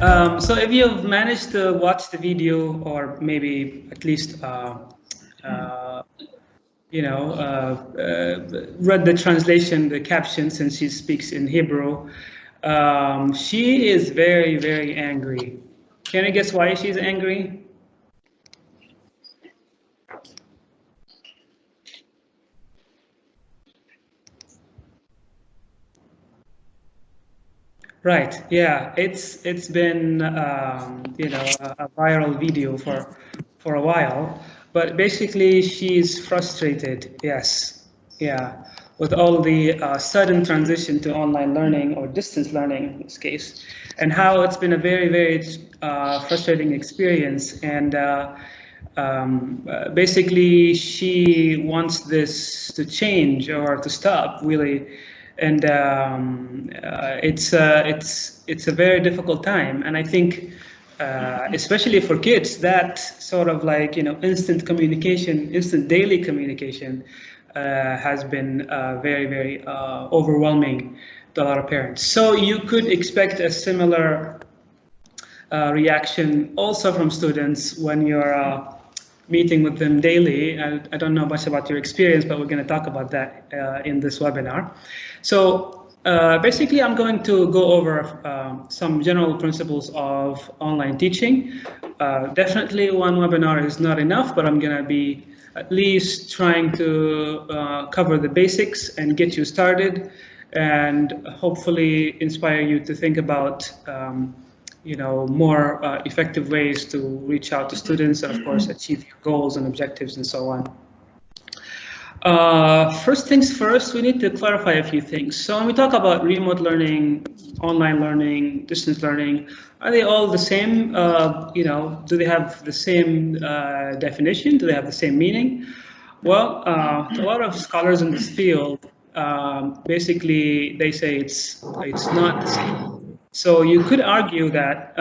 So if you've managed to watch the video, or maybe at least read the translation, the caption, since she speaks in Hebrew, she is very, very angry. Can you guess why she's angry? Right. Yeah. It's been a viral video for a while, but basically she's frustrated. Yes. Yeah. With all the sudden transition to online learning, or distance learning in this case, and how it's been a very, very frustrating experience. And basically she wants this to change or to stop, really. And it's a very difficult time, and I think especially for kids, that sort of like instant communication, instant daily communication has been very, very overwhelming to a lot of parents. So you could expect a similar reaction also from students when you're meeting with them daily. I don't know much about your experience, but we're going to talk about that in this webinar. So basically, I'm going to go over some general principles of online teaching. Definitely one webinar is not enough, but I'm going to be at least trying to cover the basics and get you started, and hopefully inspire you to think about more effective ways to reach out to students and, of course, achieve your goals and objectives and so on. First things first, we need to clarify a few things. So when we talk about remote learning, online learning, distance learning, are they all the same? Do they have the same definition? Do they have the same meaning? Well, a lot of scholars in this field, basically, they say it's not the same. So you could argue that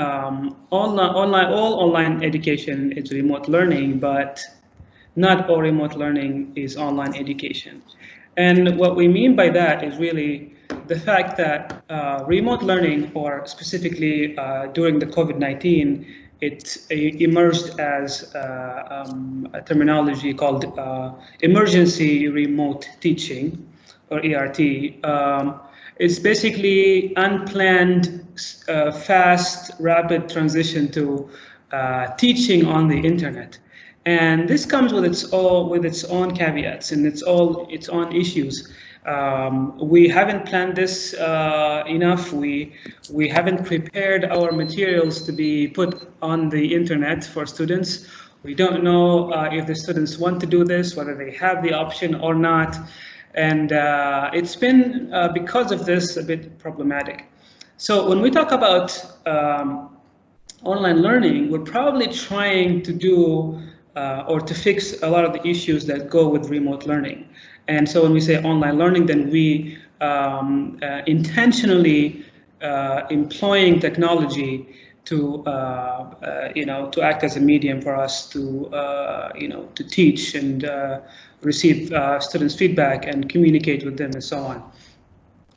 all online education is remote learning, but not all remote learning is online education. And what we mean by that is really the fact that remote learning, or specifically during the COVID-19, it emerged as a terminology called emergency remote teaching, or ERT. It's basically unplanned, fast, rapid transition to teaching on the internet, and this comes with its own caveats and its own issues. We haven't planned this enough. We haven't prepared our materials to be put on the internet for students. We don't know if the students want to do this, whether they have the option or not. And it's been, because of this, a bit problematic. So when we talk about online learning, we're probably trying to do or to fix a lot of the issues that go with remote learning. And so when we say online learning, then we intentionally employing technology to to act as a medium for us to to teach and receive students' feedback and communicate with them and so on.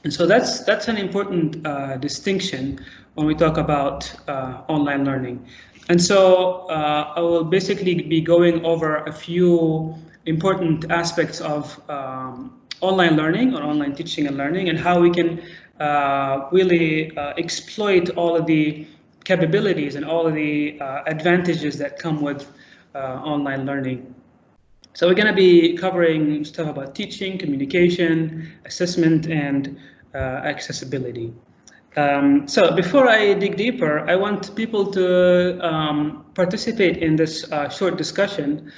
And so that's an important distinction when we talk about online learning. And so I will basically be going over a few important aspects of online learning, or online teaching and learning, and how we can really exploit all of the capabilities and all of the advantages that come with online learning. So we're going to be covering stuff about teaching, communication, assessment, and accessibility. So before I dig deeper, I want people to participate in this short discussion,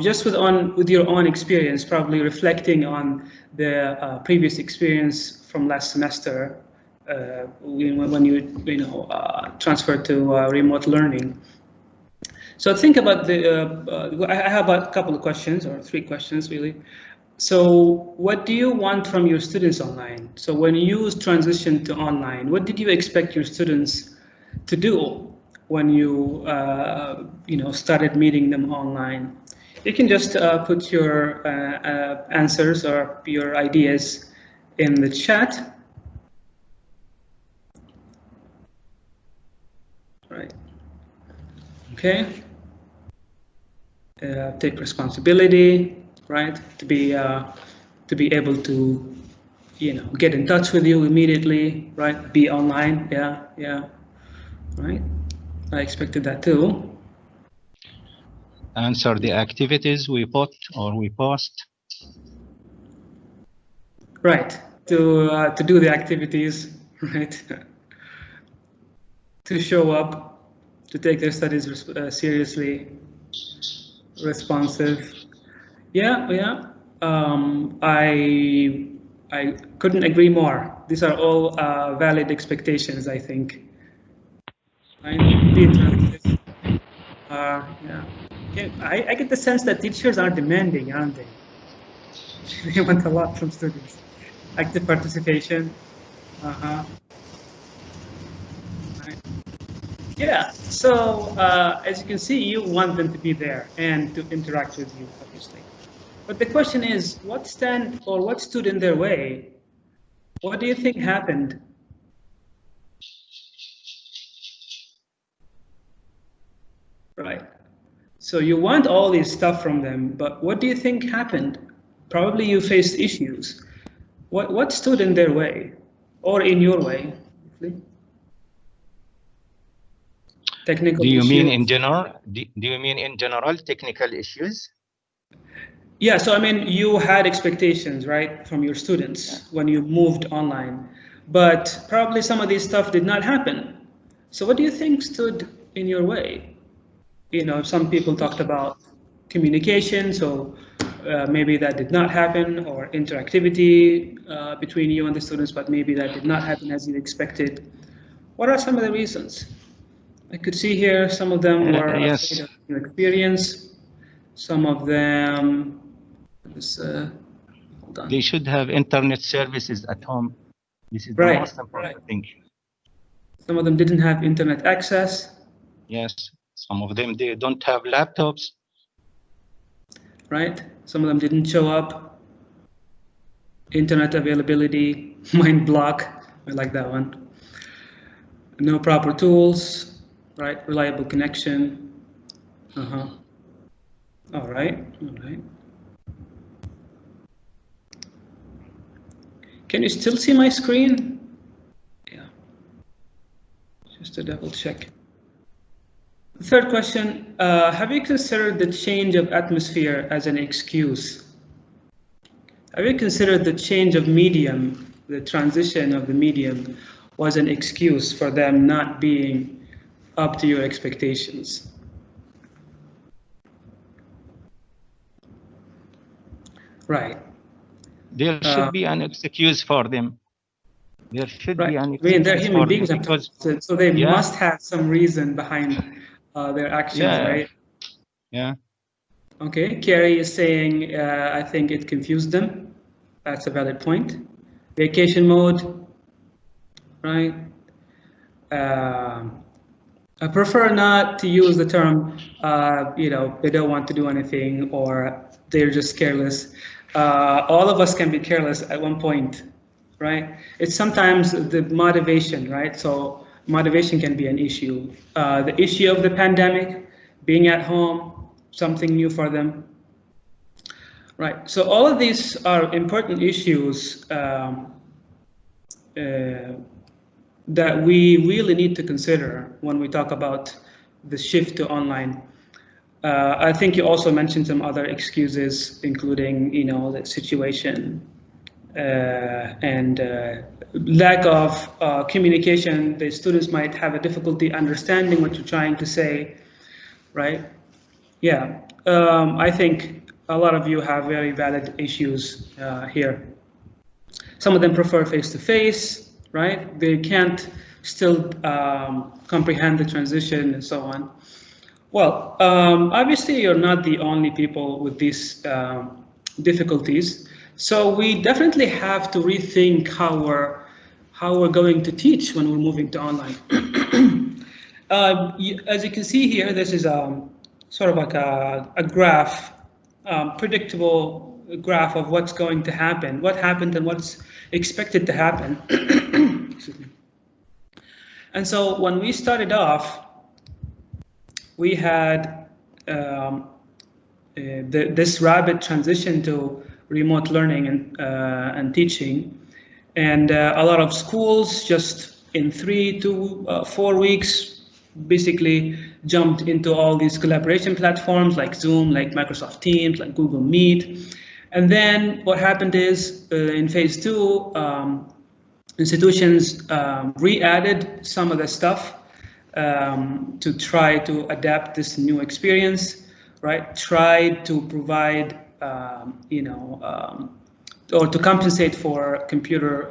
just with your own experience, probably reflecting on the previous experience from last semester when you transferred to remote learning. So think about I have a couple of questions, or 3 questions really. So what do you want from your students online? So when you transitioned to online, what did you expect your students to do when you started meeting them online? You can just put your answers or your ideas in the chat. right? Okay. Take responsibility, right? To be able to, get in touch with you immediately, right? Be online, yeah, right? I expected that too. Answer the activities we put or we post. Right, to do the activities, right? To show up, to take their studies seriously, responsive. Yeah. I couldn't agree more. These are all valid expectations, I think. Right? Be interactive. Yeah. Okay. I get the sense that teachers are demanding, aren't they? They want a lot from students. Active participation. Right. Yeah. So as you can see, you want them to be there and to interact with you, obviously. But the question is, what stood in their way? What do you think happened? Right. So you want all this stuff from them, but what do you think happened? Probably you faced issues. What stood in their way, or in your way? Technical Do you issues. mean in general? Do you mean in general technical issues? Yeah. So I mean, you had expectations, right, from your students when you moved online, but probably some of this stuff did not happen. So what do you think stood in your way? Some people talked about communication, so maybe that did not happen, or interactivity between you and the students, but maybe that did not happen as you expected. What are some of the reasons? I could see here some of them were afraid of your experience. Some of them, hold on. They should have internet services at home. This is the most important thing. Some of them didn't have internet access. Yes, some of them, they don't have laptops. Right, some of them didn't show up. Internet availability, mind block, I like that one. No proper tools, right, reliable connection. All right. Can you still see my screen? Yeah. Just to double check. The third question, have you considered the change of atmosphere as an excuse? Have you considered the change of medium, the transition of the medium, was an excuse for them not being up to your expectations? Right. There should be an excuse for them. There should be an excuse. I mean, they're human beings, because, so they must have some reason behind their actions, right? Yeah. Okay, Carrie is saying, I think it confused them. That's a valid point. Vacation mode, right? I prefer not to use the term, they don't want to do anything or they're just careless. All of us can be careless at one point, right? It's sometimes the motivation, right? So motivation can be an issue. The issue of the pandemic, being at home, something new for them. Right, so all of these are important issues that we really need to consider when we talk about the shift to online. I think you also mentioned some other excuses, including, the situation and lack of communication. The students might have a difficulty understanding what you're trying to say, right? Yeah, I think a lot of you have very valid issues here. Some of them prefer face-to-face, right? They can't still comprehend the transition and so on. Well, obviously you're not the only people with these difficulties. So we definitely have to rethink how we're going to teach when we're moving to online. As you can see here, this is sort of like a graph, predictable graph of what's going to happen, what happened and what's expected to happen. And so when we started off, we had this rapid transition to remote learning and teaching, and a lot of schools just in 3 to 4 weeks basically jumped into all these collaboration platforms like Zoom, like Microsoft Teams, like Google Meet. And then what happened is in phase 2, institutions re-added some of the stuff to try to adapt this new experience, right? Tried to provide, or to compensate for computer,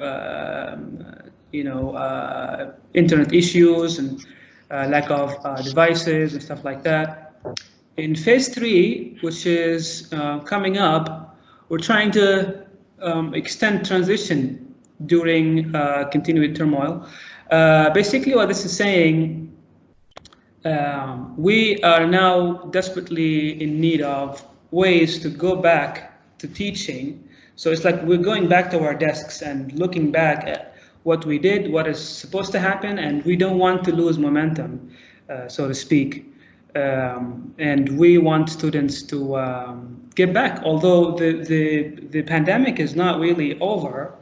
internet issues and lack of devices and stuff like that. In phase 3, which is coming up, we're trying to extend transition during continued turmoil. Basically, what this is saying, we are now desperately in need of ways to go back to teaching. So it's like we're going back to our desks and looking back at what we did, what is supposed to happen, and we don't want to lose momentum, so to speak. And we want students to get back, although the pandemic is not really over,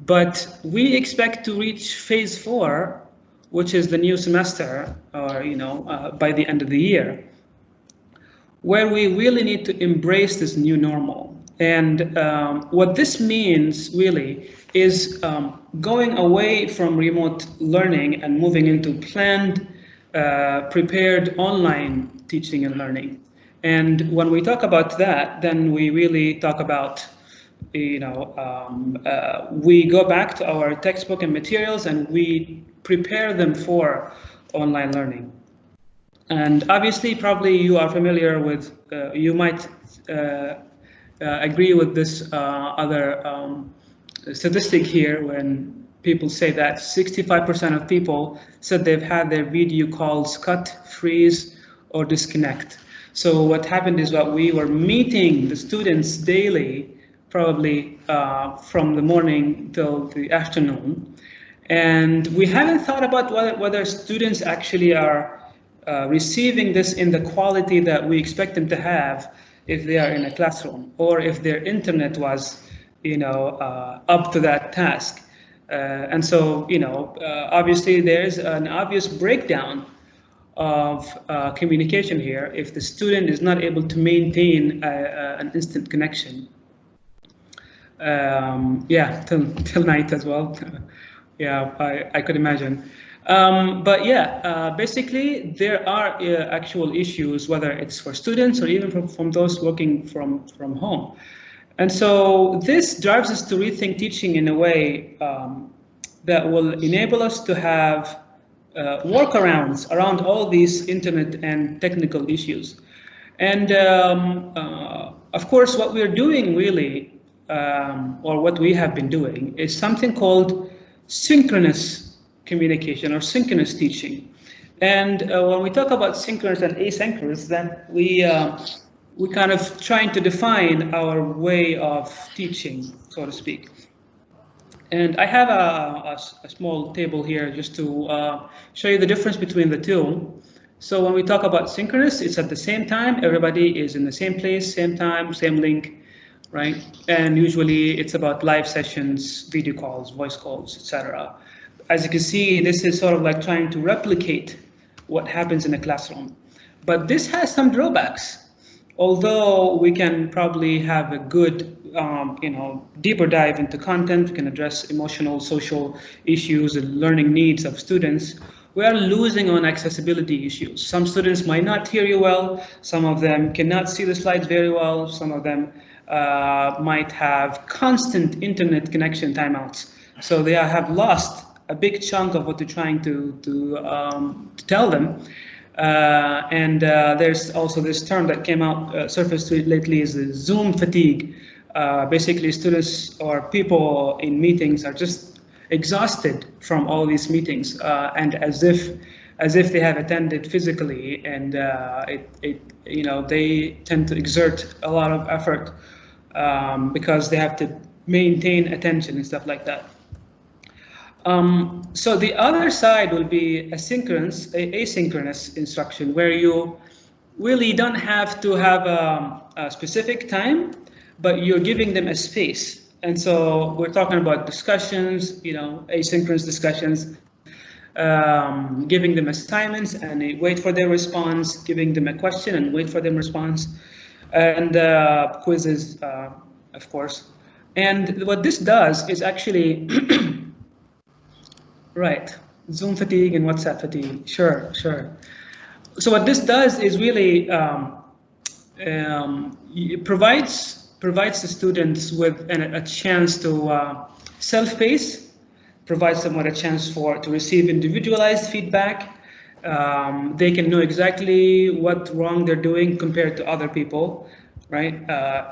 but we expect to reach phase 4, which is the new semester, or by the end of the year, where we really need to embrace this new normal. And what this means really is going away from remote learning and moving into planned, prepared online teaching and learning. And when we talk about that, then we really talk about, we go back to our textbook and materials and we prepare them for online learning. And obviously, probably you are familiar with, you might agree with this other statistic here when people say that 65% of people said they've had their video calls cut, freeze, or disconnect. So what happened is that we were meeting the students daily, probably from the morning till the afternoon. And we haven't thought about whether students actually are receiving this in the quality that we expect them to have if they are in a classroom, or if their internet was, up to that task. And so, obviously there's an obvious breakdown of communication here if the student is not able to maintain an instant connection. Till night as well. I could imagine. But yeah, basically there are actual issues, whether it's for students or even from those working from home. And so this drives us to rethink teaching in a way that will enable us to have workarounds around all these internet and technical issues. And of course, what we're doing really, or what we have been doing, is something called synchronous communication or synchronous teaching. And when we talk about synchronous and asynchronous, then we kind of trying to define our way of teaching, so to speak. And I have a small table here just to show you the difference between the two. So when we talk about synchronous, it's at the same time, everybody is in the same place, same time, same link, right? And usually it's about live sessions, video calls, voice calls, etc. As you can see, this is sort of like trying to replicate what happens in a classroom. But this has some drawbacks. Although we can probably have a good, deeper dive into content, we can address emotional, social issues and learning needs of students, we are losing on accessibility issues. Some students might not hear you well, some of them cannot see the slides very well, some of them might have constant internet connection timeouts. So they have lost a big chunk of what they're trying to tell them. And there's also this term that came out, surfaced lately, is the Zoom fatigue. Basically, students or people in meetings are just exhausted from all these meetings, and as if they have attended physically, and they tend to exert a lot of effort because they have to maintain attention and stuff like that. So the other side will be asynchronous instruction, where you really don't have to have a specific time, but you're giving them a space. And so we're talking about discussions, asynchronous discussions, giving them assignments and they wait for their response, giving them a question and wait for their response, and quizzes, of course. And what this does is actually, right, Zoom fatigue and WhatsApp fatigue, sure. So what this does is really it provides the students with a chance to self-pace, provides them with a chance to receive individualized feedback. They can know exactly what wrong they're doing compared to other people, right?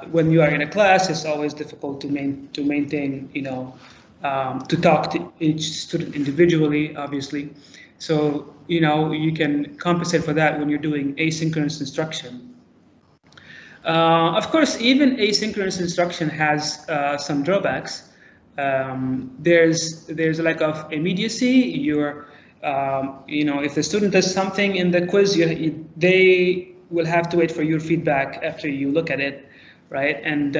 When you are in a class, it's always difficult to maintain, to talk to each student individually, obviously. So, you can compensate for that when you're doing asynchronous instruction. Of course, even asynchronous instruction has some drawbacks. There's a lack of immediacy. If the student does something in the quiz, they will have to wait for your feedback after you look at it, right? And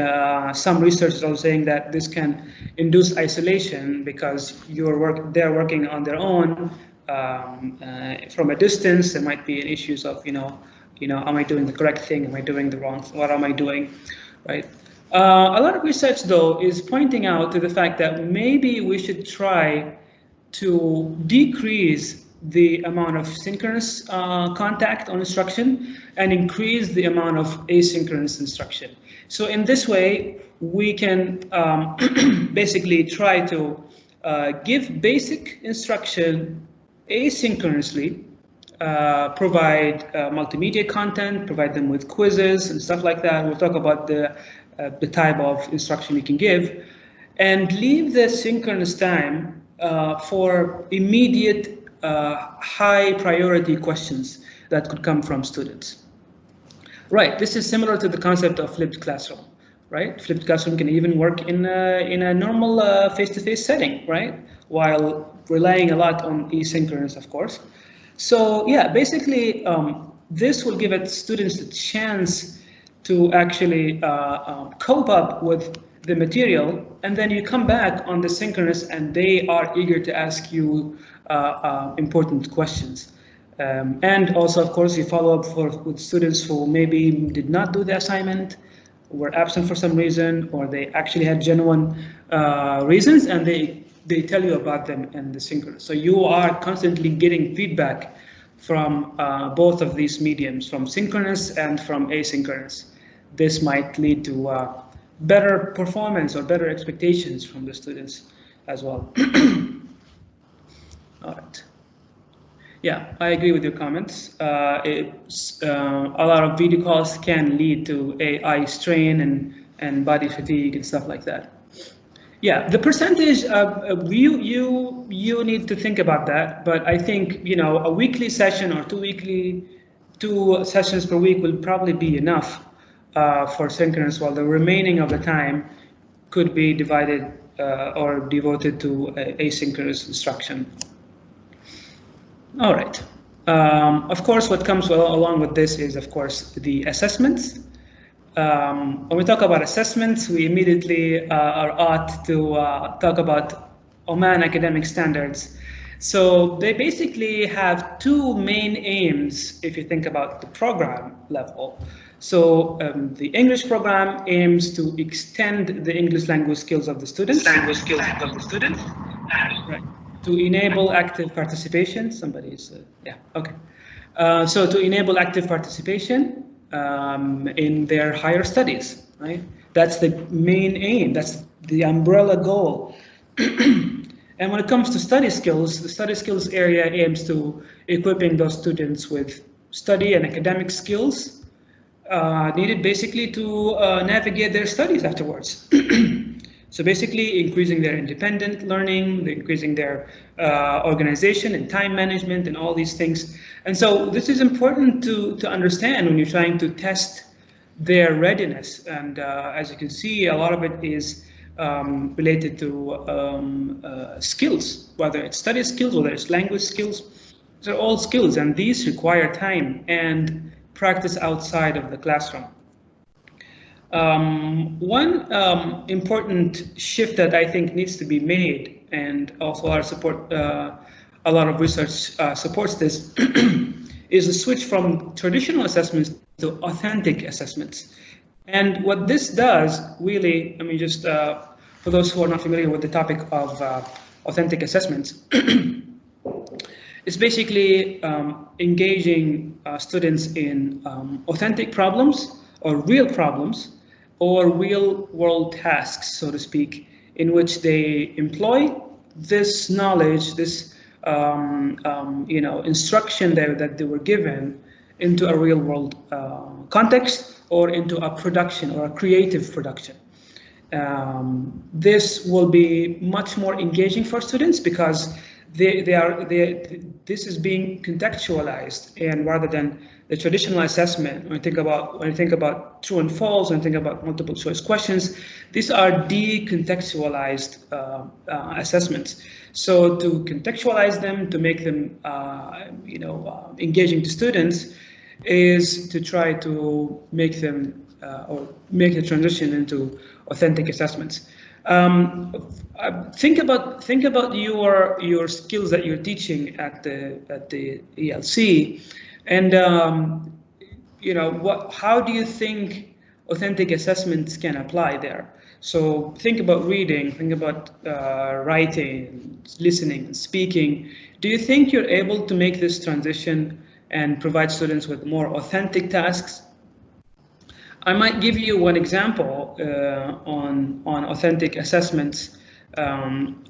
some researchers are saying that this can induce isolation because they're working on their own from a distance. There might be issues of am I doing the correct thing? Am I doing the wrong? What am I doing, right? A lot of research, though, is pointing out to the fact that maybe we should try to decrease the amount of synchronous contact on instruction and increase the amount of asynchronous instruction. So in this way, we can basically try to give basic instruction asynchronously, provide multimedia content, provide them with quizzes and stuff like that. We'll talk about the type of instruction you can give, and leave the synchronous time for immediate high priority questions that could come from students. Right, this is similar to the concept of flipped classroom, right? Flipped classroom can even work in a normal face-to-face setting, right? While relying a lot on asynchronous, of course. So yeah, basically this will give students a chance to actually cope up with the material, and then you come back on the synchronous and they are eager to ask you important questions. And also, of course, you follow up with students who maybe did not do the assignment, were absent for some reason, or they actually had genuine reasons, and they tell you about them in the synchronous. So you are constantly getting feedback from both of these mediums, from synchronous and from asynchronous. This might lead to better performance or better expectations from the students as well. All right. Yeah, I agree with your comments. A lot of video calls can lead to eye strain and body fatigue and stuff like that. Yeah, the percentage you need to think about that, but I think a weekly session or two sessions per week will probably be enough for synchronous, while the remaining of the time could be divided or devoted to asynchronous instruction. All right. Of course, what comes along with this is, of course, the assessments. When we talk about assessments, we immediately are ought to talk about Oman academic standards. So they basically have two main aims if you think about the program level. So the English program aims to extend the English language skills of the students. Right. To enable active participation. Somebody's, yeah, okay. So to enable active participation in their higher studies, right? That's the main aim, that's the umbrella goal. And when it comes to study skills, the study skills area aims to equipping those students with study and academic skills needed basically to navigate their studies afterwards. So basically increasing their independent learning, increasing their organization and time management and all these things. And so this is important to understand when you're trying to test their readiness. And as you can see, a lot of it is related to skills, whether it's study skills, whether it's language skills. These are all skills, and these require time and practice outside of the classroom. One important shift that I think needs to be made, and also a lot of research supports this, is the switch from traditional assessments to authentic assessments. And what this does, really, I mean, just for those who are not familiar with the topic of authentic assessments, it's basically engaging students in authentic problems or real problems or real world tasks, so to speak, in which they employ this knowledge, this instruction that they were given into a real world context or into a production or a creative production. This will be much more engaging for students because this is being contextualized, and rather than the traditional assessment, when I think about true and false, when I think about multiple choice questions, these are decontextualized assessments. So to contextualize them, to make them engaging to students, is to try to make them or make the transition into authentic assessments. Think about your skills that you're teaching at the ELC, and how do you think authentic assessments can apply there? So think about reading, think about writing, listening, speaking. Do you think you're able to make this transition and provide students with more authentic tasks? I might give you one example on authentic assessments.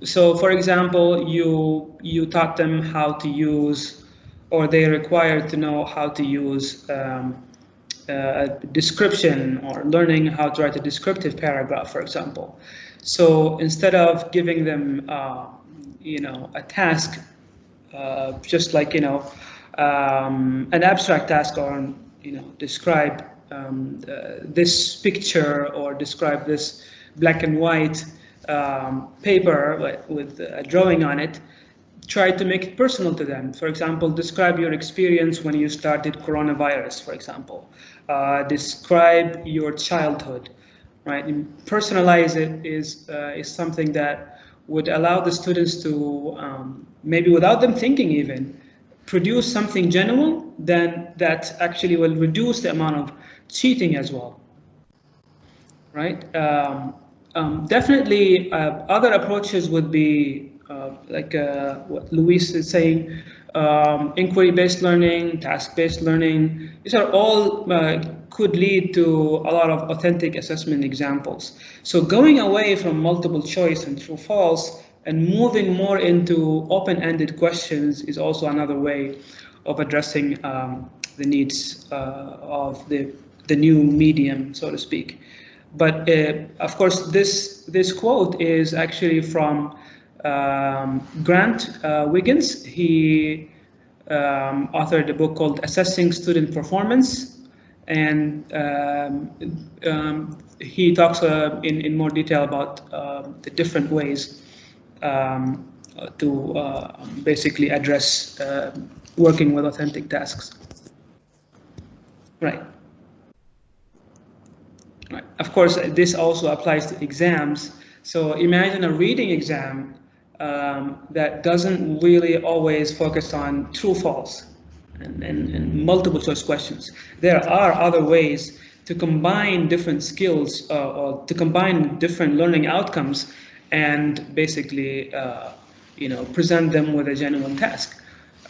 So, for example, you taught them how to use, or they're required to know how to use a description, or learning how to write a descriptive paragraph, for example. So instead of giving them, a task, just like an abstract task, or describe this picture or describe this black and white paper with a drawing on it, try to make it personal to them. For example, describe your experience when you started coronavirus, for example. Describe your childhood, right? And personalize it is something that would allow the students to, maybe without them thinking even, produce something genuine, then that actually will reduce the amount of cheating as well, right? Definitely other approaches would be like what Luis is saying, inquiry-based learning, task-based learning. These are all could lead to a lot of authentic assessment examples. So going away from multiple choice and true false and moving more into open-ended questions is also another way of addressing the needs of the new medium, so to speak. But of course, this quote is actually from Grant Wiggins. He authored a book called Assessing Student Performance, and he talks in more detail about the different ways to basically address working with authentic tasks. Right. Right. Of course, this also applies to exams. So imagine a reading exam that doesn't really always focus on true, false, and multiple choice questions. There are other ways to combine different skills or to combine different learning outcomes and basically present them with a genuine task.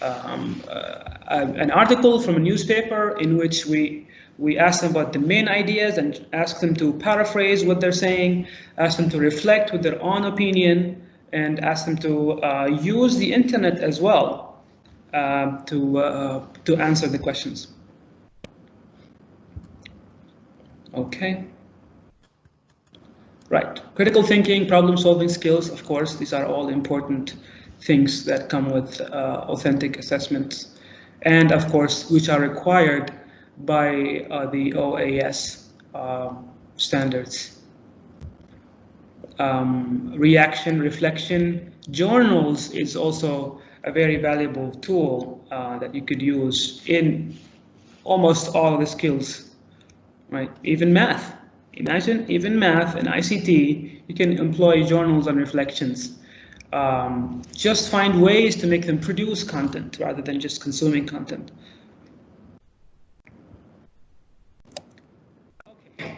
An article from a newspaper in which we ask them about the main ideas and ask them to paraphrase what they're saying, ask them to reflect with their own opinion, and ask them to use the internet as well to answer the questions. Okay. Right. Critical thinking, problem-solving skills, of course, these are all important things that come with authentic assessments, and of course, which are required by the OAS standards. reaction, reflection. Journals is also a very valuable tool that you could use in almost all of the skills, right? Even math. Imagine even math and ICT, you can employ journals and reflections. Just find ways to make them produce content rather than just consuming content. Okay.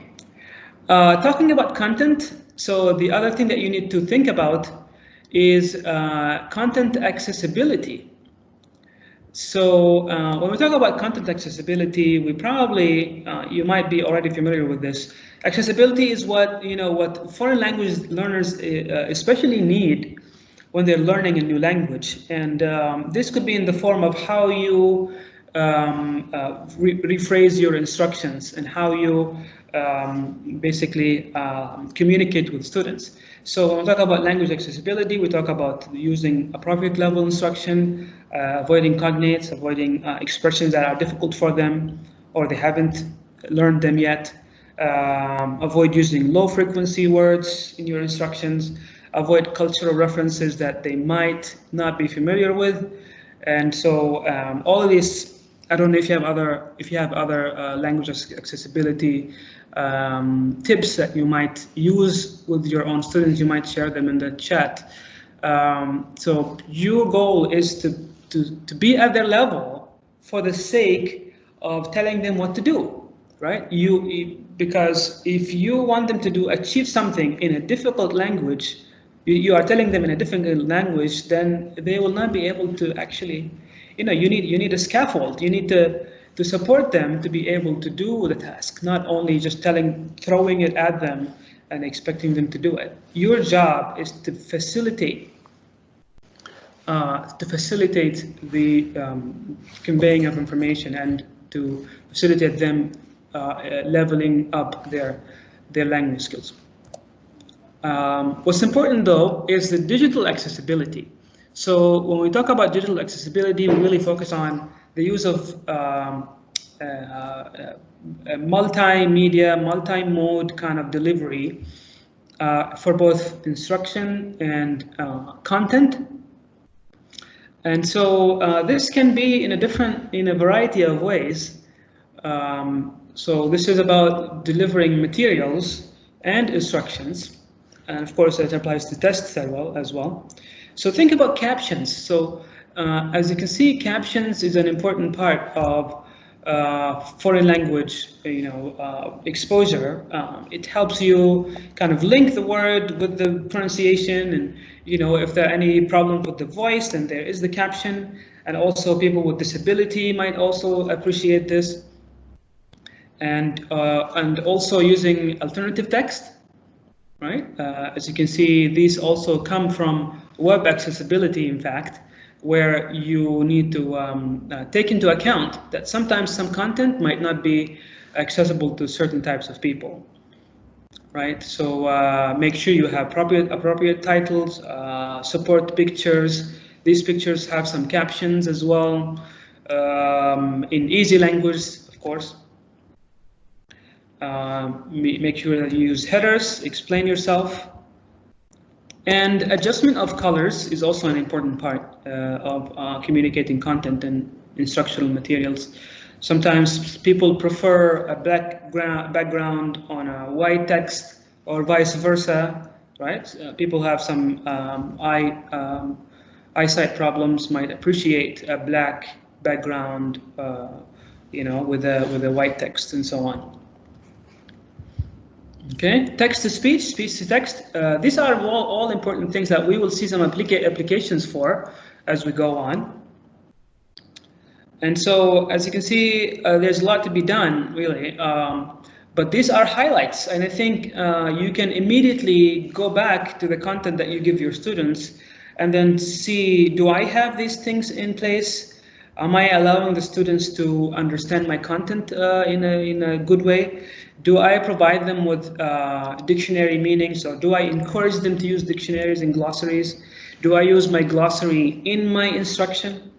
Talking about content, so the other thing that you need to think about is content accessibility. So when we talk about content accessibility, we probably, you might be already familiar with this. Accessibility is what, what foreign language learners especially need when they're learning a new language. And this could be in the form of how you rephrase your instructions and how you basically communicate with students. So when we talk about language accessibility, we talk about using appropriate level instruction, avoiding cognates, avoiding expressions that are difficult for them or they haven't learned them yet. Avoid using low frequency words in your instructions. Avoid cultural references that they might not be familiar with. And so all of these, I don't know if you have other language accessibility tips that you might use with your own students. You might share them in the chat. So your goal is to be at their level for the sake of telling them what to do, right? Because if you want them to achieve something in a difficult language, you are telling them in a difficult language, then they will not be able to actually, you need a scaffold. You need to support them to be able to do the task, not only just throwing it at them and expecting them to do it. Your job is to facilitate the conveying of information and to facilitate them leveling up their language skills. What's important though is the digital accessibility. So when we talk about digital accessibility, we really focus on the use of multimedia, multi-mode kind of delivery for both instruction and content. And so this can be in a variety of ways. So this is about delivering materials and instructions. And of course, that applies to tests as well. So think about captions. So as you can see, captions is an important part of foreign language, exposure. It helps you kind of link the word with the pronunciation, and if there are any problems with the voice, then there is the caption. And also, people with disability might also appreciate this. And also using alternative text, right? As you can see, these also come from web accessibility, in fact, where you need to take into account that sometimes some content might not be accessible to certain types of people, right? So make sure you have appropriate titles, support pictures. These pictures have some captions as well, in easy language, of course. Make sure that you use headers, explain yourself. And adjustment of colors is also an important part of communicating content and instructional materials. Sometimes people prefer a black background on a white text, or vice versa, right? People have some eyesight problems, might appreciate a black background, with a white text and so on. Okay, text to speech, speech to text. These are all important things that we will see some applications for as we go on. And so, as you can see, there's a lot to be done, really. But these are highlights, and I think you can immediately go back to the content that you give your students and then see, do I have these things in place? Am I allowing the students to understand my content in a good way? Do I provide them with dictionary meanings, or do I encourage them to use dictionaries and glossaries? Do I use my glossary in my instruction?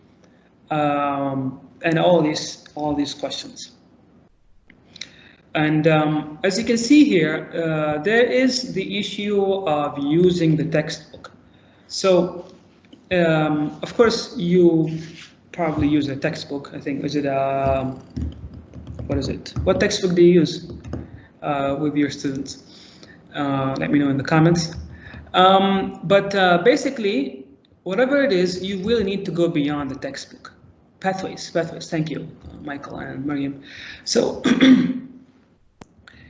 And all these questions. And as you can see here, there is the issue of using the textbook. So, of course, you probably use a textbook. I think, is it what is it? What textbook do you use with your students? Let me know in the comments. But basically, whatever it is, you will need to go beyond the textbook. Pathways. Thank you, Michael and Mariam. So,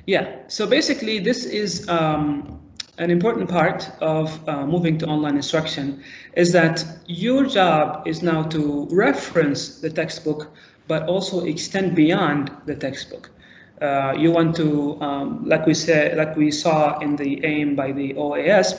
yeah. So basically, this is an important part of moving to online instruction. Is that your job is now to reference the textbook, but also extend beyond the textbook. You want to, like we saw in the aim by the OAS,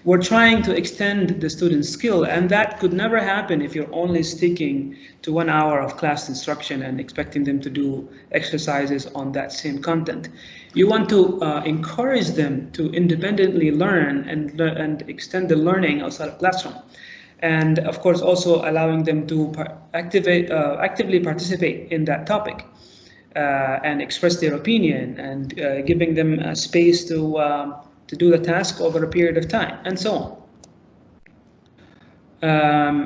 we're trying to extend the student's skill, and that could never happen if you're only sticking to 1 hour of class instruction and expecting them to do exercises on that same content. You want to encourage them to independently learn and extend the learning outside of classroom. And of course, also allowing them to actively participate in that topic and express their opinion, and giving them a space to do the task over a period of time, and so on.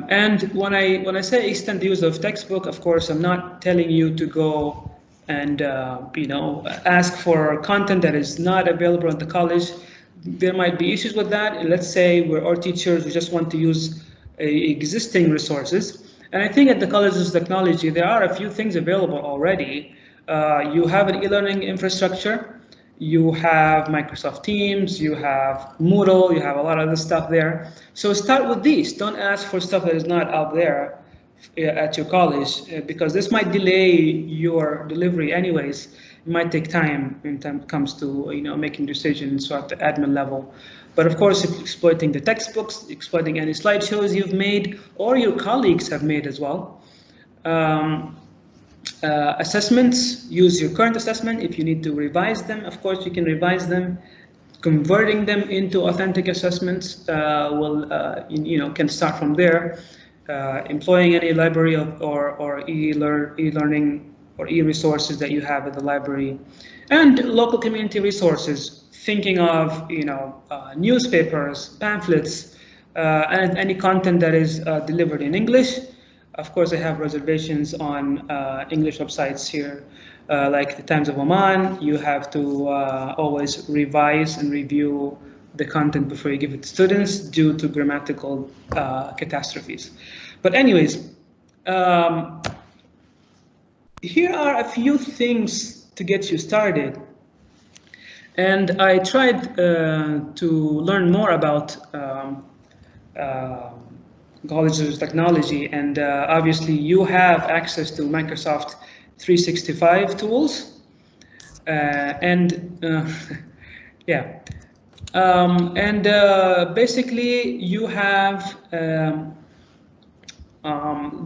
And when I say extend the use of textbook, of course, I'm not telling you to go and ask for content that is not available at the college. There might be issues with that. Let's say we're our teachers, we just want to use existing resources. And I think at the Colleges of Technology, there are a few things available already. You have an e-learning infrastructure, you have Microsoft Teams, you have Moodle, you have a lot of other stuff there. So start with these. Don't ask for stuff that is not out there at your college, because this might delay your delivery anyways. It might take time when it comes to making decisions at the admin level. But of course, if exploiting the textbooks, exploiting any slideshows you've made or your colleagues have made as well. Assessments, use your current assessment. If you need to revise them, of course, you can revise them. Converting them into authentic assessments can start from there. Employing any library or e-learning or e-resources that you have at the library, and local community resources. Thinking of newspapers, pamphlets, and any content that is delivered in English. Of course, I have reservations on English websites here, like the Times of Oman. You have to always revise and review the content before you give it to students due to grammatical catastrophes. But anyways, here are a few things to get you started. And I tried to learn more about Colleges of Technology, and obviously you have access to Microsoft 365 tools, basically you have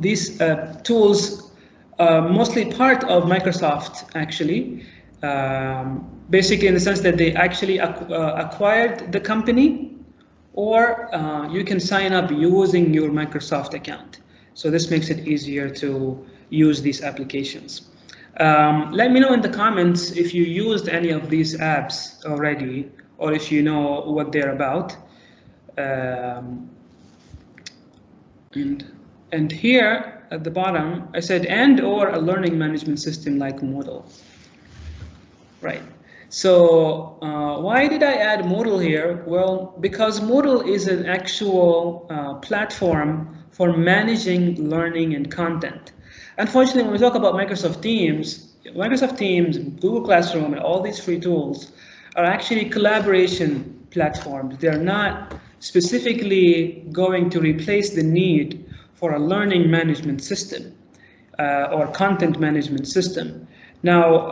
these tools, mostly part of Microsoft actually, basically in the sense that they actually acquired the company, or you can sign up using your Microsoft account. So this makes it easier to use these applications. Let me know in the comments if you used any of these apps already, or if you know what they're about. And here at the bottom, I said and/or a learning management system like Moodle. Right. So why did I add Moodle here? Well, because Moodle is an actual platform for managing learning and content. Unfortunately, when we talk about Microsoft Teams, Google Classroom, and all these free tools are actually collaboration platforms. They're not specifically going to replace the need for a learning management system or content management system. Now,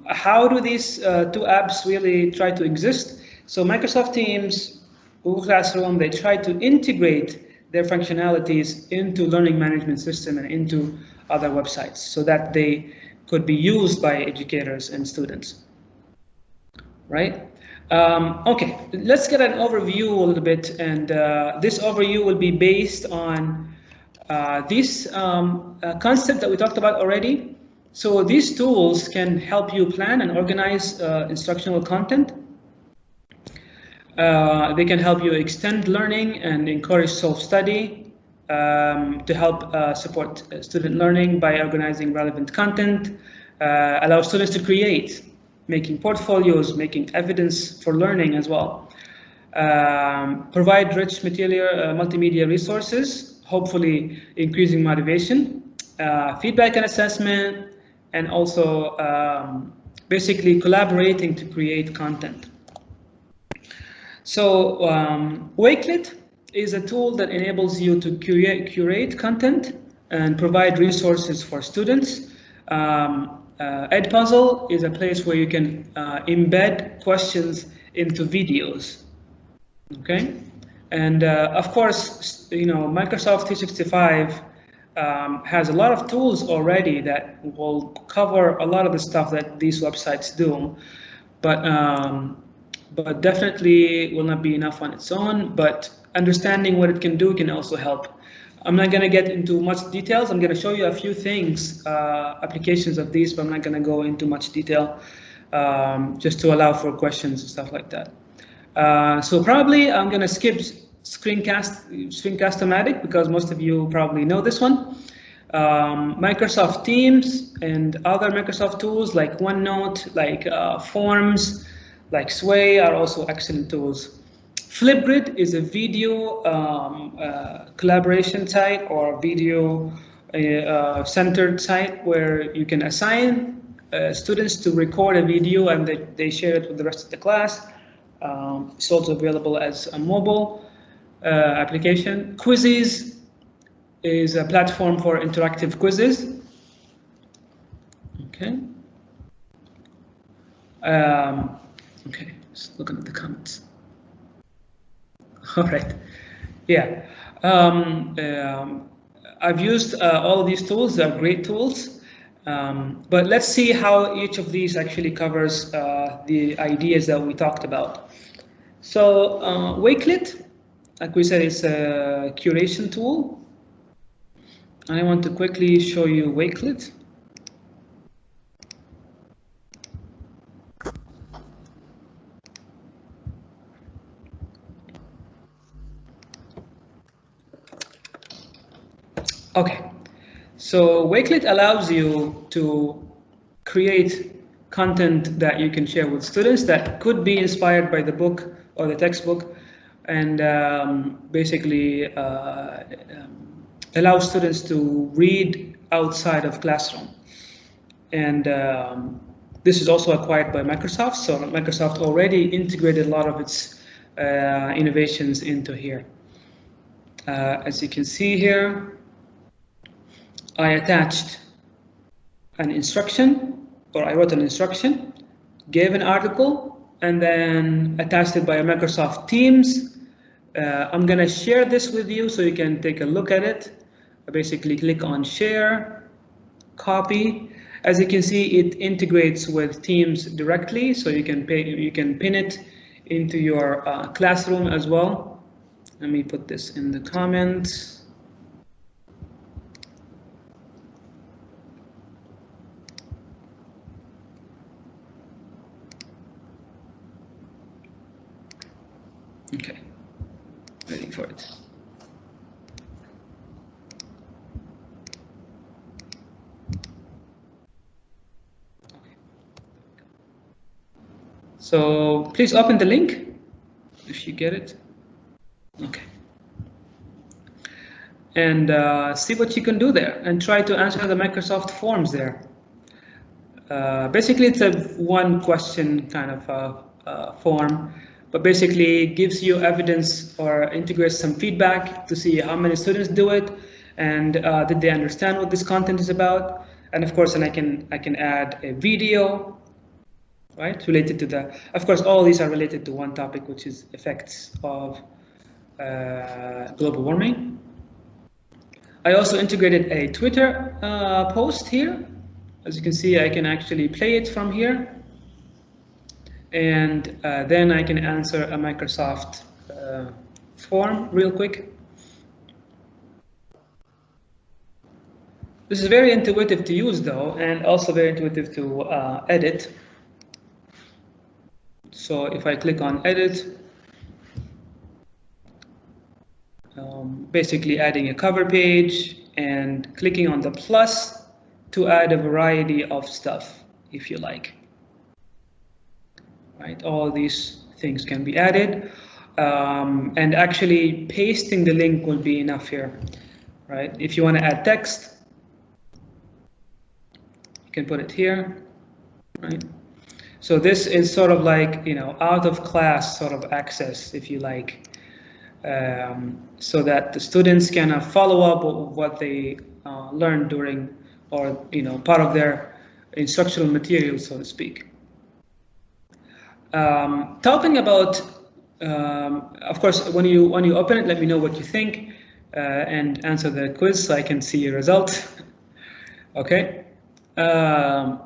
how do these two apps really try to exist? So Microsoft Teams, Google Classroom, they try to integrate their functionalities into learning management system and into other websites so that they could be used by educators and students, right? Okay, let's get an overview a little bit, and this overview will be based on this concept that we talked about already. So these tools can help you plan and organize instructional content. They can help you extend learning and encourage self-study, to help support student learning by organizing relevant content, allow students to create, making portfolios, making evidence for learning as well, provide rich multimedia resources, hopefully increasing motivation, feedback and assessment, and also basically collaborating to create content. So Wakelet is a tool that enables you to curate content and provide resources for students. Edpuzzle is a place where you can embed questions into videos. Okay, and of course, Microsoft 365 has a lot of tools already that will cover a lot of the stuff that these websites do, but definitely will not be enough on its own. But understanding what it can do can also help. I'm not going to get into much details. I'm going to show you a few things, applications of these, but I'm not going to go into much detail, just to allow for questions and stuff like that. So probably I'm going to skip Screencast-O-Matic because most of you probably know this one. Microsoft Teams and other Microsoft tools like OneNote, like Forms, like Sway are also excellent tools. Flipgrid is a video collaboration site or video centered site where you can assign students to record a video and they share it with the rest of the class. It's also available as a mobile application. Quizzes is a platform for interactive quizzes. Okay. Okay, just looking at the comments. All right, yeah. I've used all of these tools. They're great tools. But let's see how each of these actually covers the ideas that we talked about. So Wakelet, like we said, is a curation tool. I want to quickly show you Wakelet. Okay, so Wakelet allows you to create content that you can share with students that could be inspired by the book or the textbook, and basically allow students to read outside of classroom. And this is also acquired by Microsoft, so Microsoft already integrated a lot of its innovations into here. As you can see here, I attached an instruction, or I wrote an instruction, gave an article, and then attached it by Microsoft Teams. I'm going to share this with you so you can take a look at it. I basically click on share, copy. As you can see, it integrates with Teams directly, so you can pin it into your classroom as well. Let me put this in the comments. Okay, waiting for it. So please open the link if you get it. Okay. And see what you can do there and try to answer the Microsoft forms there. Basically, it's a one question kind of form, but basically gives you evidence or integrates some feedback to see how many students do it and did they understand what this content is about. And of course, and I can add a video, right, related to the, of course, all these are related to one topic, which is effects of global warming. I also integrated a Twitter post here. As you can see, I can actually play it from here. And then I can answer a Microsoft form real quick. This is very intuitive to use though, and also very intuitive to edit. So if I click on edit, basically adding a cover page and clicking on the plus to add a variety of stuff if you like. Right, all these things can be added, and actually pasting the link will be enough here. Right, if you want to add text, you can put it here. Right, so this is sort of like, you know, out of class sort of access, if you like, so that the students can follow up with what they learned during, or, you know, part of their instructional material, so to speak. Talking about, of course, when you open it, let me know what you think and answer the quiz so I can see your result. Okay. An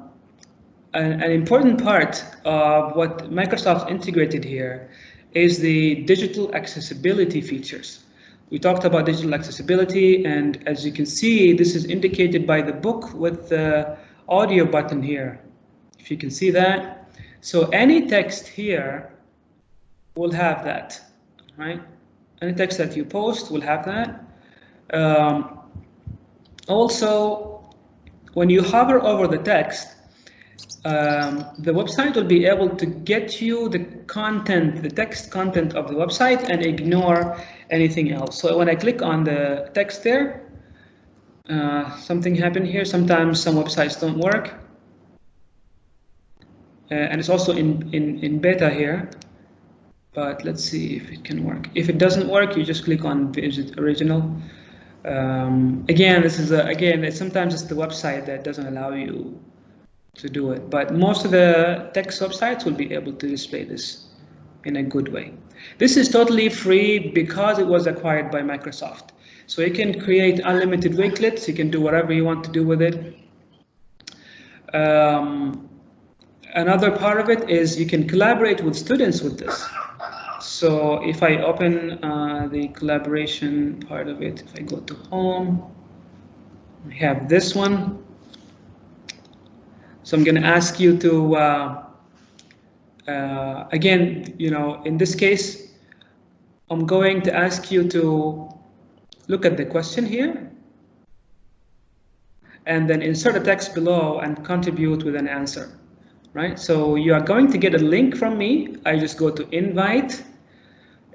important part of what Microsoft integrated here is the digital accessibility features. We talked about digital accessibility, and as you can see, this is indicated by the book with the audio button here. If you can see that. So any text here will have that, right? Any text that you post will have that. Also, when you hover over the text, the website will be able to get you the content, the text content of the website, and ignore anything else. So when I click on the text there, something happened here. Sometimes some websites don't work. And it's also in beta here, but let's see if it can work. If it doesn't work, you just click on Visit Original. Again, this is sometimes it's the website that doesn't allow you to do it, but most of the text websites will be able to display this in a good way. This is totally free because it was acquired by Microsoft. So you can create unlimited widgets. You can do whatever you want to do with it. Another part of it is you can collaborate with students with this. So if I open the collaboration part of it, if I go to home, I have this one. So I'm going to ask you to, again, you know, in this case, I'm going to ask you to look at the question here and then insert a text below and contribute with an answer. Right, so you are going to get a link from me. I just go to invite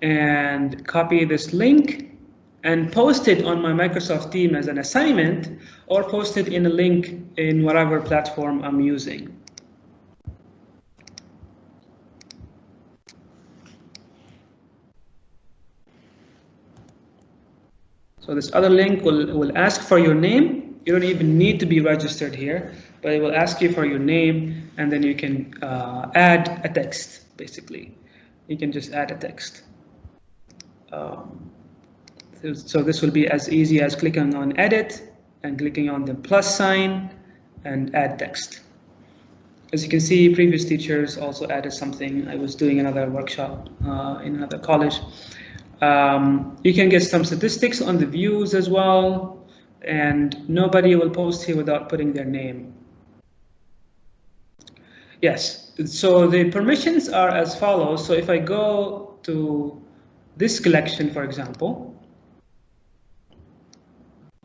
and copy this link and post it on my Microsoft team as an assignment, or post it in a link in whatever platform I'm using. So this other link will ask for your name. You don't even need to be registered here, but it will ask you for your name, and then you can add a text, basically. You can just add a text. So this will be as easy as clicking on edit and clicking on the plus sign and add text. As you can see, previous teachers also added something. I was doing another workshop in another college. You can get some statistics on the views as well, and nobody will post here without putting their name. Yes, so the permissions are as follows. So if I go to this collection, for example,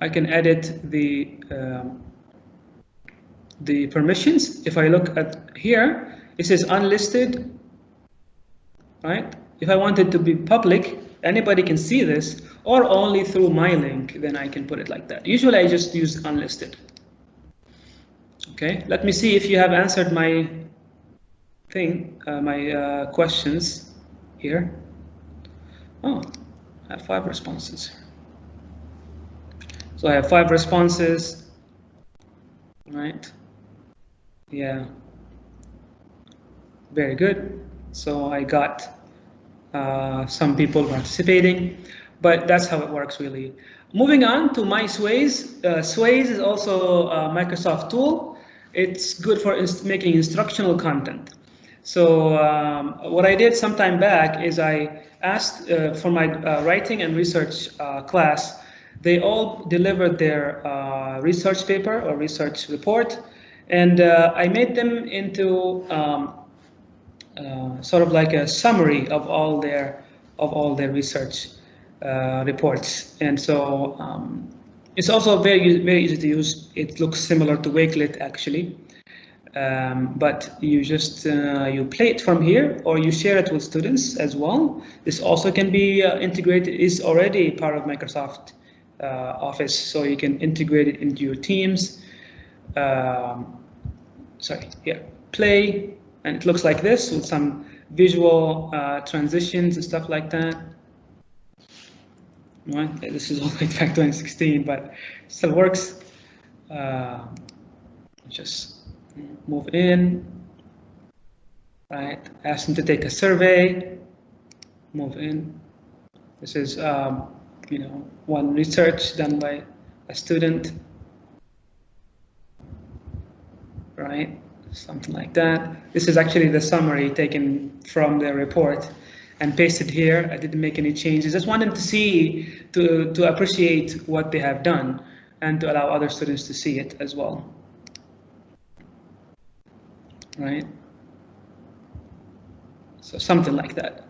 I can edit the permissions. If I look at here, it says unlisted, right? If I want it to be public, anybody can see this, or only through my link, then I can put it like that. Usually I just use unlisted. Okay, let me see if you have answered my thing, my questions here. Oh, I have 5 responses. So I have 5 responses, right? Yeah, very good. So I got some people participating, but that's how it works really. Moving on to my Sways. Sways is also a Microsoft tool. It's good for making instructional content. So what I did some time back is I asked for my writing and research class They all delivered their research paper or research report, and I made them into sort of like a summary of all their research reports. And so it's also very easy to use. It looks similar to Wakelet actually, but you just you play it from here, or you share it with students as well. This also can be integrated. Is already part of Microsoft Office, so you can integrate it into your teams. Play, and it looks like this with some visual transitions and stuff like that. Right, this is all the way back 2016, but still works. Just move in. Right, ask them to take a survey. Move in. This is one research done by a student. Right, something like that. This is actually the summary taken from the report and pasted here. I didn't make any changes. Just wanted to see, to appreciate what they have done and to allow other students to see it as well. Right? So something like that.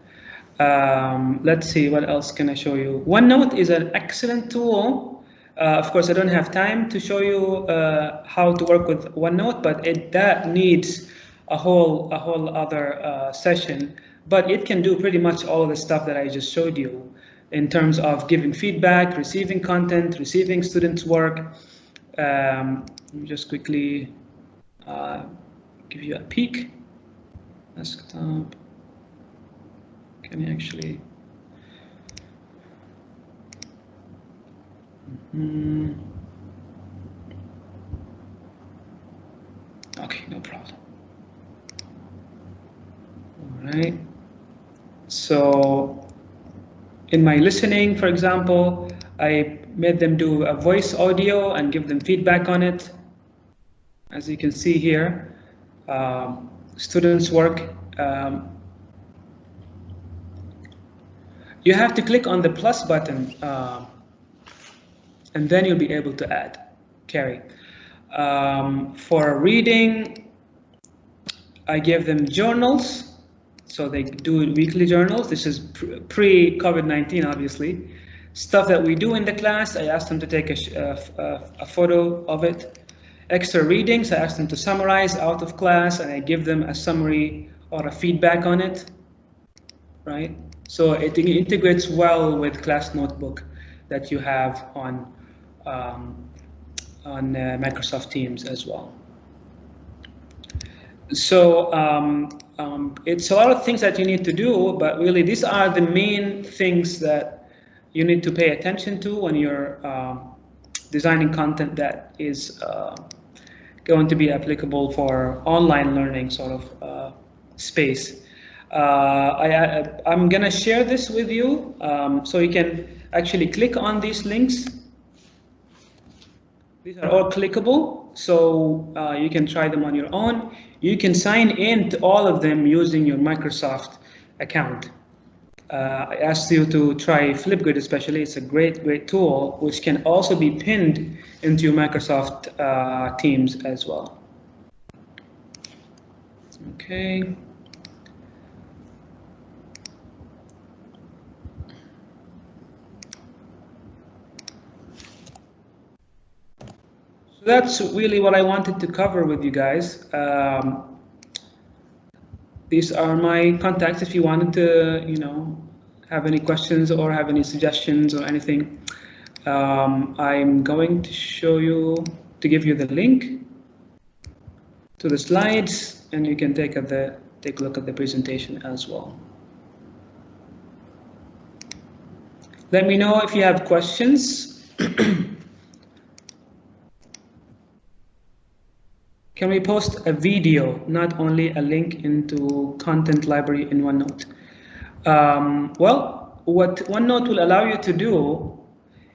Let's see, what else can I show you? OneNote is an excellent tool. Of course, I don't have time to show you how to work with OneNote, but that needs a whole other session. But it can do pretty much all of the stuff that I just showed you in terms of giving feedback, receiving content, receiving students' work. Let me just quickly give you a peek. Desktop. Can you actually? Okay, no problem. All right. So in my listening, for example, I made them do a voice audio and give them feedback on it. As you can see here, students' work. You have to click on the plus button, and then you'll be able to add, carry. For reading, I gave them journals. So they do weekly journals. This is pre-COVID-19, obviously. Stuff that we do in the class, I asked them to take a photo of it. Extra readings, I asked them to summarize out of class, and I give them a summary or a feedback on it, right? So it integrates well with class notebook that you have on Microsoft Teams as well. So it's a lot of things that you need to do, but really these are the main things that you need to pay attention to when you're designing content that is going to be applicable for online learning sort of space. I'm going to share this with you, so you can actually click on these links. These are all clickable, so you can try them on your own. You can sign in to all of them using your Microsoft account. I asked you to try Flipgrid especially. It's a great tool, which can also be pinned into your Microsoft Teams as well. Okay. So that's really what I wanted to cover with you guys. These are my contacts if you wanted to, have any questions or have any suggestions or anything. I'm going to give you the link to the slides, and you can take a look at the presentation as well. Let me know if you have questions. Can we post a video, not only a link into content library in OneNote? Well, what OneNote will allow you to do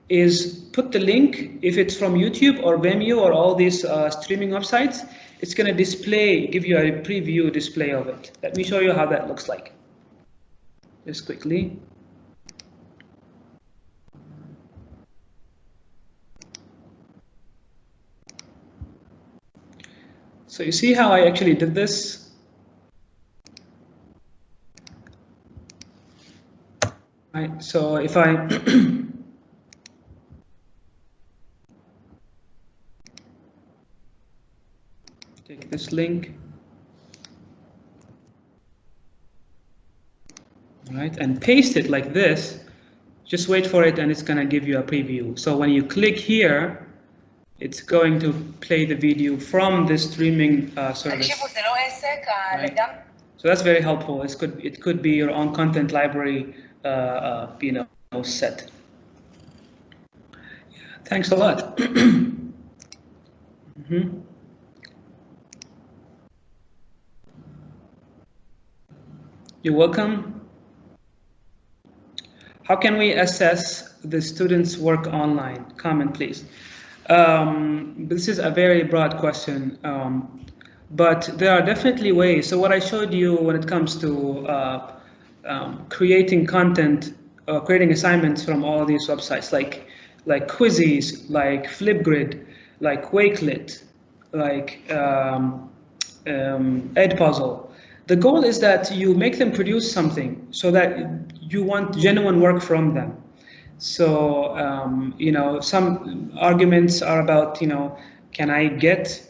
is put the link, if it's from YouTube or Vimeo or all these streaming websites, it's going to give you a preview display of it. Let me show you how that looks like. Just quickly. So you see how I actually did this? Right, so if I take this link, all right, and paste it like this, just wait for it and it's going to give you a preview. So when you click here, it's going to play the video from the streaming service. Right? So that's very helpful. It could be your own content library, set. Yeah, thanks a lot. You're welcome. How can we assess the students' work online? Comment, please. This is a very broad question, but there are definitely ways. So what I showed you when it comes to creating content, creating assignments from all these websites, like Quizzes, like Flipgrid, like Wakelet, like Edpuzzle. The goal is that you make them produce something so that you want genuine work from them. So, some arguments are about, can I get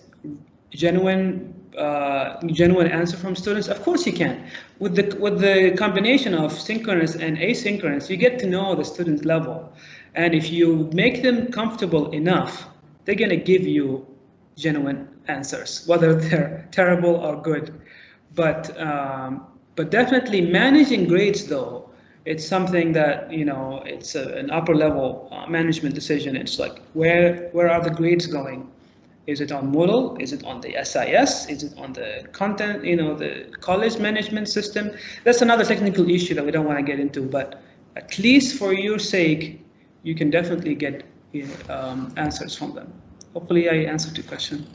genuine answer from students? Of course you can. With the combination of synchronous and asynchronous, you get to know the student level. And if you make them comfortable enough, they're going to give you genuine answers, whether they're terrible or good. But definitely managing grades, though, it's something that, it's an upper level management decision. It's like, where are the grades going? Is it on Moodle? Is it on the SIS? Is it on the content, the college management system? That's another technical issue that we don't want to get into, but at least for your sake, you can definitely get answers from them. Hopefully I answered your question.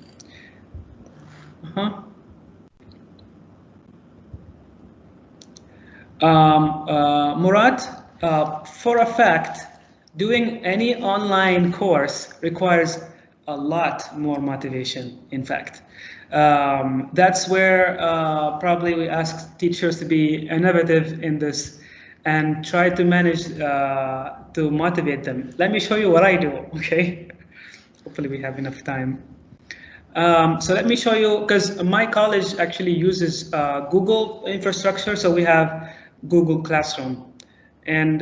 Murad, for a fact, doing any online course requires a lot more motivation, in fact. That's where probably we ask teachers to be innovative in this and try to manage to motivate them. Let me show you what I do, okay? Hopefully we have enough time. So let me show you, because my college actually uses Google infrastructure, so we have Google Classroom. And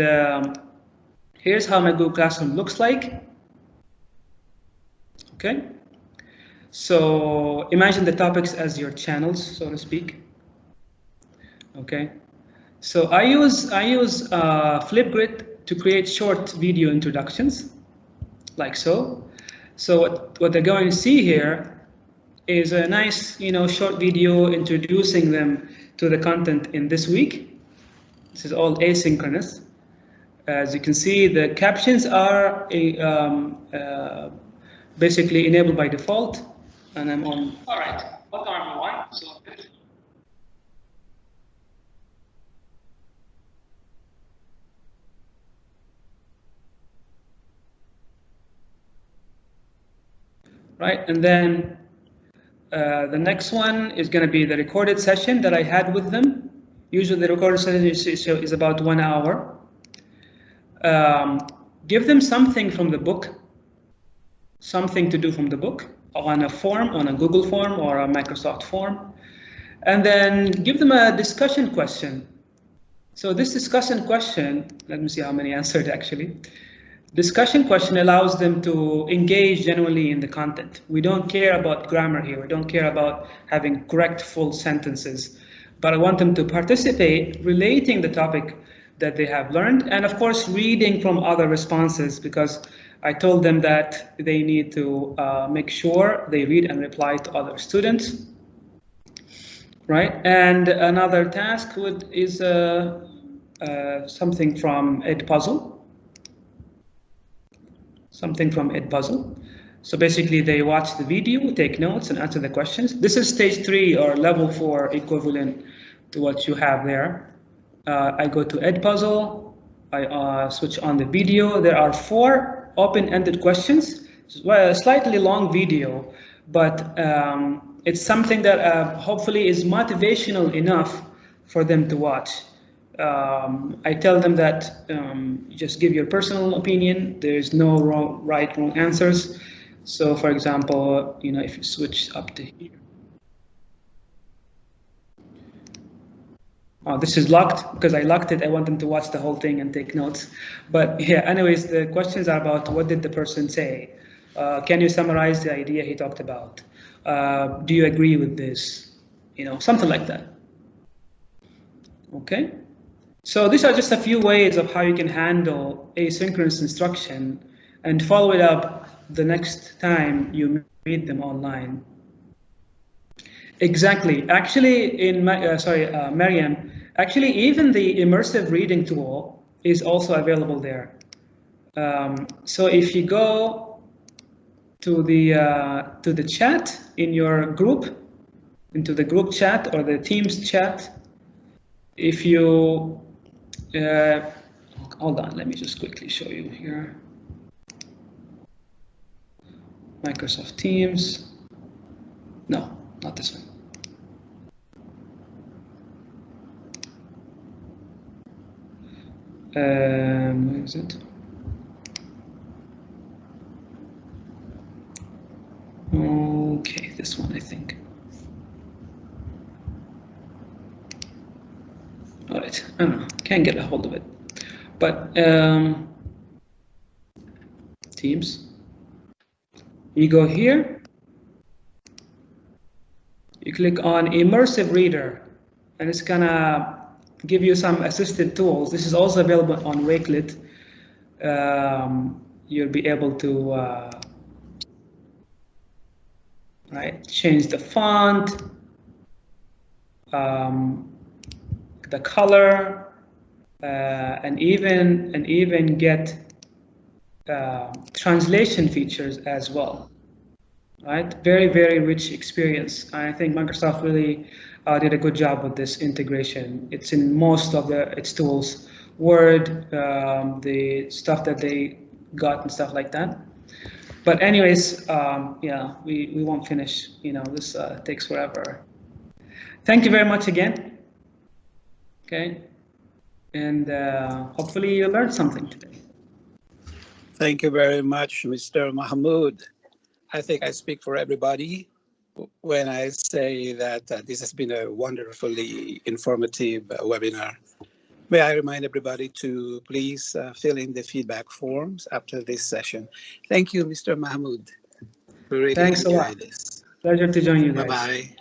here's how my Google Classroom looks like. Okay, so imagine the topics as your channels, so to speak. Okay, so I use Flipgrid to create short video introductions, like so. So what they're going to see here is a nice, short video introducing them to the content in this week. This is all asynchronous. As you can see, the captions are basically enabled by default, and I'm on. All right, welcome everyone. Right, and then the next one is going to be the recorded session that I had with them. Usually the recorded session is about 1 hour. Give them something from the book, something to do from the book on a form, on a Google form or a Microsoft form, and then give them a discussion question. So this discussion question, let me see how many answered actually. Discussion question allows them to engage genuinely in the content. We don't care about grammar here. We don't care about having correct full sentences, but I want them to participate, relating the topic that they have learned, and of course reading from other responses, because I told them that they need to make sure they read and reply to other students, right? And another task is something from Edpuzzle. Something from Edpuzzle. So basically they watch the video, take notes, and answer the questions. This is stage 3 or level 4 equivalent to what you have there. I go to Edpuzzle, I switch on the video. There are 4 open-ended questions. It's a slightly long video, but it's something that hopefully is motivational enough for them to watch. I tell them that just give your personal opinion. There's no right, wrong answers. So, for example, if you switch up to here. Oh, this is locked because I locked it. I want them to watch the whole thing and take notes. But yeah, anyways, the questions are about what did the person say? Can you summarize the idea he talked about? Do you agree with this? Something like that. Okay. So these are just a few ways of how you can handle asynchronous instruction and follow it up the next time you meet them online. Exactly. Actually, Mariam, actually, even the immersive reading tool is also available there. So if you go to the chat in your group, into the group chat or the Teams chat, if you hold on, let me just quickly show you here. Microsoft Teams. No, not this one. Where is it? Okay, this one, I think. All right, I don't know, can't get a hold of it. But Teams, you go here, you click on Immersive Reader, and it's gonna give you some assisted tools. This is also available on Wakelet. You'll be able to change the font, the color, and even get translation features as well. Right, very, very rich experience. I think Microsoft really did a good job with this integration. It's in most of its tools, Word, the stuff that they got and stuff like that. But anyways, yeah, we won't finish. This takes forever. Thank you very much again. Okay, and hopefully you learned something today. Thank you very much, Mr. Mahmoud. I think I speak for everybody when I say that this has been a wonderfully informative webinar. May I remind everybody to please fill in the feedback forms after this session. Thank you, Mr. Mahmoud. We really Thanks a lot. this. Pleasure to join you guys. Bye-bye.